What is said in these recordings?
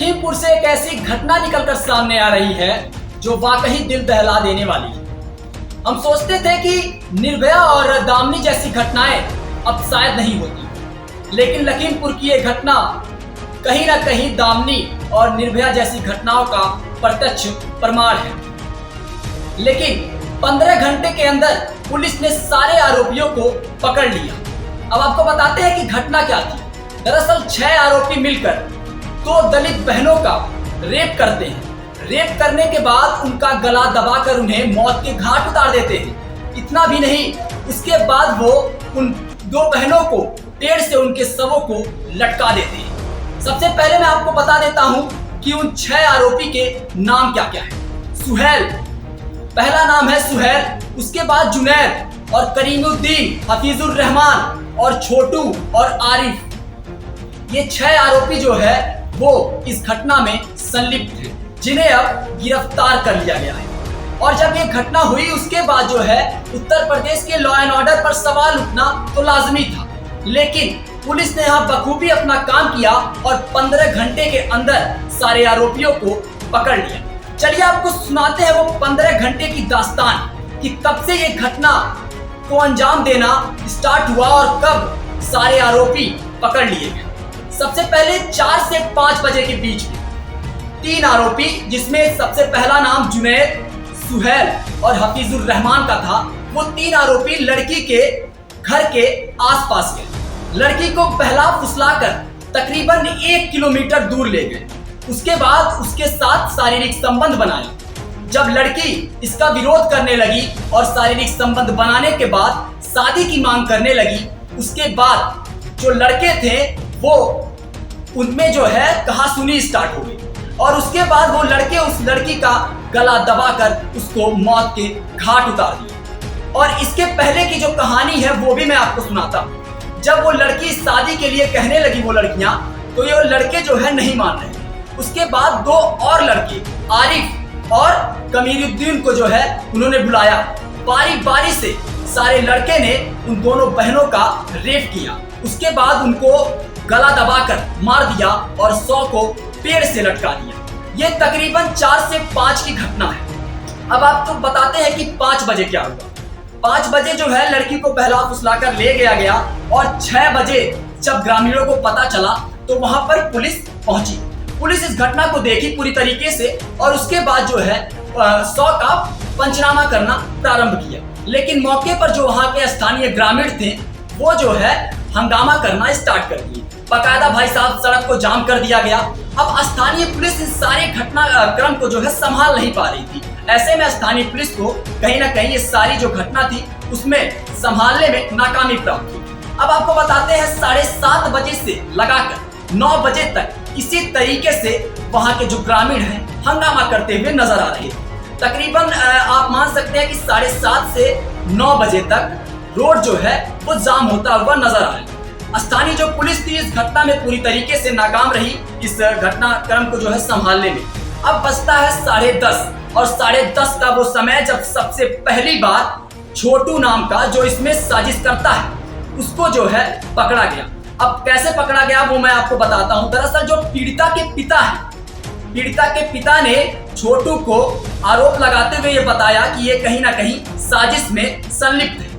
लखीमपुर से एक ऐसी घटना निकलकर सामने आ रही है जो वाकई दिल दहला देने वाली है। हम सोचते थे कि निर्भया और दामिनी जैसी घटनाएं अब शायद नहीं होती, लेकिन लखीमपुर की ये घटना कहीं ना कहीं दामिनी और निर्भया जैसी घटनाओं का प्रत्यक्ष प्रमाण है। लेकिन 15 घंटे के अंदर पुलिस ने सारे आरोपियों को पकड़ लिया। अब आपको बताते हैं कि घटना क्या थी। दरअसल 6 आरोपी मिलकर 2 दलित बहनों का रेप करते हैं। रेप करने के बाद उनका गला दबाकर उन्हें मौत के घाट उतार देते हैं। इतना भी नहीं, उसके बाद वो उन 2 बहनों को पेड़ से उनके शवों को लटका देते हैं। सबसे पहले मैं आपको बता देता हूं कि उन 6 आरोपी के नाम क्या क्या है। सुहेल, पहला नाम है सुहेल, उसके बाद जुनैद और करीमुद्दीन, हफीजुर रहमान और छोटू और आरिफ। ये 6 आरोपी जो है वो इस घटना में संलिप्त थे, जिन्हें अब गिरफ्तार कर लिया गया है। और जब ये घटना हुई उसके बाद जो है उत्तर प्रदेश के लॉ एंड ऑर्डर पर सवाल उठना तो लाजमी था, लेकिन पुलिस ने यहाँ बखूबी अपना काम किया और 15 घंटे के अंदर सारे आरोपियों को पकड़ लिया। चलिए आपको सुनाते हैं वो 15 घंटे की दास्तान कि कब से ये घटना को अंजाम देना स्टार्ट हुआ और कब सारे आरोपी पकड़ लिए गए। सबसे पहले 4 से 5 बजे के बीच में 3 आरोपी, जिसमें सबसे पहला नाम जुनैद, सुहेल और हफीजुर रहमान का था, वो 3 आरोपी लड़की के घर के आसपास गए। लड़की को बहला फुसलाकर तकरीबन 1 किलोमीटर दूर ले गए। उसके बाद उसके साथ शारीरिक संबंध बनाया। जब लड़की इसका विरोध करने लगी और शारीरिक संबंध बनाने के बाद शादी की मांग करने लगी, उसके बाद जो लड़के थे वो उनमें जो है कहासुनी स्टार्ट हो गई और उसके बाद वो लड़के उस लड़की का गला दबाकर उसको मौत के घाट उतार दिए। और इसके पहले की जो कहानी है वो भी मैं आपको सुनाता हूँ। जब वो लड़की शादी के लिए कहने लगी वो लड़कियां, तो ये लड़के जो है नहीं मान रहे। उसके बाद 2 और लड़के आरिफ और कमीरुद्दीन को जो है उन्होंने बुलाया। बारी बारी से सारे लड़के ने उन दोनों बहनों का रेप किया। उसके बाद उनको गला दबाकर मार दिया और 100 को पेड़ से लटका दिया। ये तकरीबन 4 से 5 की घटना है। अब आपको बताते हैं कि 5 बजे क्या हुआ। 5 बजे जो है लड़की को बहला फुसलाकर ले गया और 6 बजे जब ग्रामीणों को पता चला तो वहां पर पुलिस पहुंची। पुलिस इस घटना को देखी पूरी तरीके से और उसके बाद जो है 100 का पंचनामा करना प्रारंभ किया। लेकिन मौके पर जो वहां के स्थानीय ग्रामीण थे वो जो है हंगामा करना स्टार्ट कर दिए। बकायदा भाई साहब सड़क को जाम कर दिया गया। अब स्थानीय पुलिस इस सारे घटनाक्रम को जो है संभाल नहीं पा रही थी। ऐसे में स्थानीय पुलिस को कहीं ना कहीं ये सारी जो घटना थी उसमें संभालने में नाकामी प्राप्त हुई। अब आपको बताते हैं 7:30 बजे से लगाकर 9 बजे तक इसी तरीके से वहां के जो ग्रामीण हैं हंगामा करते हुए नजर आ रहे थे। तकरीबन आप मान सकते हैं कि 7:30 से 9 बजे तक रोड जो है वो जाम होता हुआ नजर आ रहा है। स्थानीय जो पुलिस थी इस घटना में पूरी तरीके से नाकाम रही इस घटनाक्रम को जो है संभालने में। अब बजता है 10:30 और 10:30 का वो समय जब सबसे पहली बार छोटू नाम का जो इसमें साजिश करता है उसको जो है पकड़ा गया। अब कैसे पकड़ा गया वो मैं आपको बताता हूं। दरअसल जो पीड़िता के पिता है, पीड़िता के पिता ने छोटू को आरोप लगाते हुए ये बताया कि ये कहीं ना कहीं साजिश में संलिप्त है।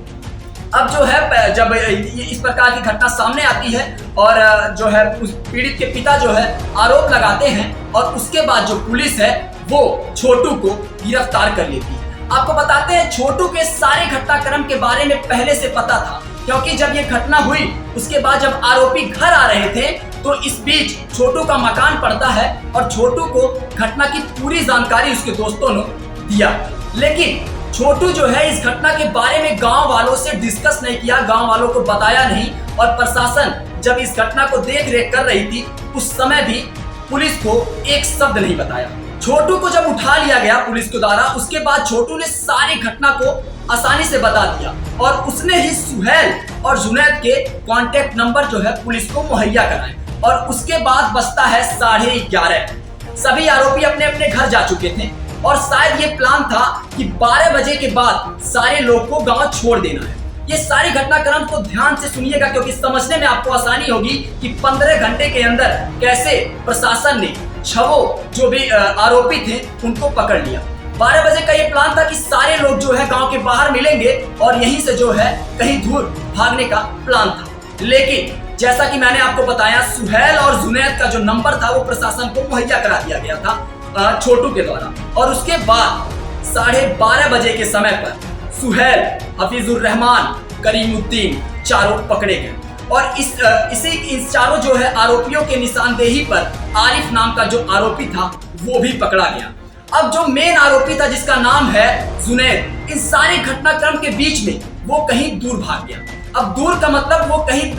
अब जो है जब इस प्रकार की घटना सामने आती है और जो है उस पीड़ित के पिता जो है आरोप लगाते हैं और उसके बाद जो पुलिस है वो छोटू को गिरफ्तार कर लेती है। आपको बताते हैं छोटू के सारे घटनाक्रम के बारे में पहले से पता था, क्योंकि जब ये घटना हुई उसके बाद जब आरोपी घर आ रहे थे तो इस बीच छोटू का मकान पड़ता है और छोटू को घटना की पूरी जानकारी उसके दोस्तों ने दिया। लेकिन छोटू जो है इस घटना के बारे में गांव वालों से डिस्कस नहीं किया, गांव वालों को बताया नहीं और प्रशासन जब इस घटना को देख रेख कर रही थी उस समय भी पुलिस को एक शब्द नहीं बताया। छोटू को जब उठा लिया गया पुलिस के द्वारा उसके बाद छोटू ने सारी घटना को आसानी से बता दिया और उसने ही सुहेल और जुनैद के कांटेक्ट नंबर जो है पुलिस को मुहैया कराए। और उसके बाद बजता है 11:30। सभी आरोपी अपने अपने घर जा चुके थे और शायद ये प्लान था कि 12 बजे के बाद सारे लोग को गांव छोड़ देना है। ये सारी घटनाक्रम को ध्यान से सुनिएगा क्योंकि समझने में आपको आसानी होगी कि 15 घंटे के अंदर कैसे प्रशासन ने छवों जो भी आरोपी थे उनको पकड़ लिया। 12 बजे का ये प्लान था कि सारे लोग जो है गांव के बाहर मिलेंगे और यहीं से जो है कहीं दूर भागने का प्लान था। लेकिन जैसा कि मैंने आपको बताया, सुहेल और जुनैद का जो नंबर था वो प्रशासन को मुहैया करा दिया गया था छोटू के द्वारा। और उसके बाद 12:30 बजे के समय पर सुहेल, हफीजुर रहमान, करीमुद्दीन चारों पकड़े गए। और इन चारों जो है आरोपियों के निशानदेही पर आरिफ नाम का जो आरोपी था वो भी पकड़ा गया। अब जो मेन आरोपी था जिसका नाम है जुनैद, इन सारे घटनाक्रम के बीच में वो कहीं दूर भाग गया। अब दूर का मतलब वो कहीं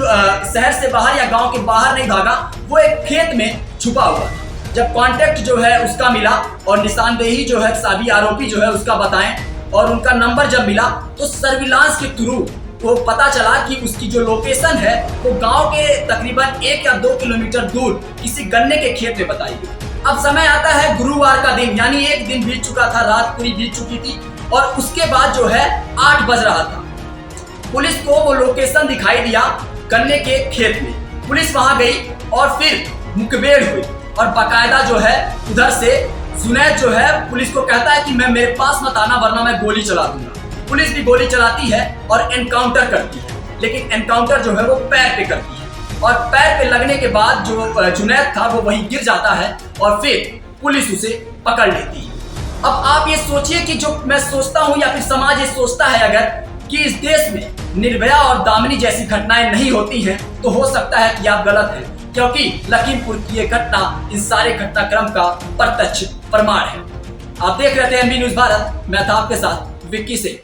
शहर से बाहर या गांव के बाहर नहीं भागा, वो एक खेत में छुपा हुआ था। जब कांटेक्ट जो है उसका मिला और निशानदेही जो है सभी आरोपी जो है उसका बताएं और उनका नंबर जब मिला तो सर्विलांस के थ्रू वो पता चला कि उसकी जो लोकेशन है वो गांव के तकरीबन 1 या 2 किलोमीटर दूर किसी गन्ने के खेत में बताई गई। अब समय आता है गुरुवार का दिन, यानी एक दिन बीत चुका था, रात पूरी बीत चुकी थी और उसके बाद जो है 8 बज रहा था। पुलिस को वो लोकेशन दिखाई दिया गन्ने के खेत में। पुलिस वहां गई और फिर मुखबिर हुई और बाकायदा जो है उधर से जुनैद जो है पुलिस को कहता है कि मेरे पास मत आना वरना मैं गोली चला दूंगा। पुलिस भी गोली चलाती है और एनकाउंटर करती है, लेकिन एनकाउंटर जो है वो पैर पे करती है और पैर पे लगने के बाद जो जुनैद था वो वहीं गिर जाता है और फिर पुलिस उसे पकड़ लेती है। अब आप ये सोचिए कि जो मैं सोचता हूँ या फिर समाज ये सोचता है अगर कि इस देश में निर्भया और दामिनी जैसी घटनाएं नहीं होती हैं तो हो सकता है कि आप गलत हैं, क्योंकि लखीमपुर की ये घटना इन सारे घटनाक्रम का प्रत्यक्ष प्रमाण है। आप देख रहे थे एमबी न्यूज भारत, मैं था आपके साथ विक्की से।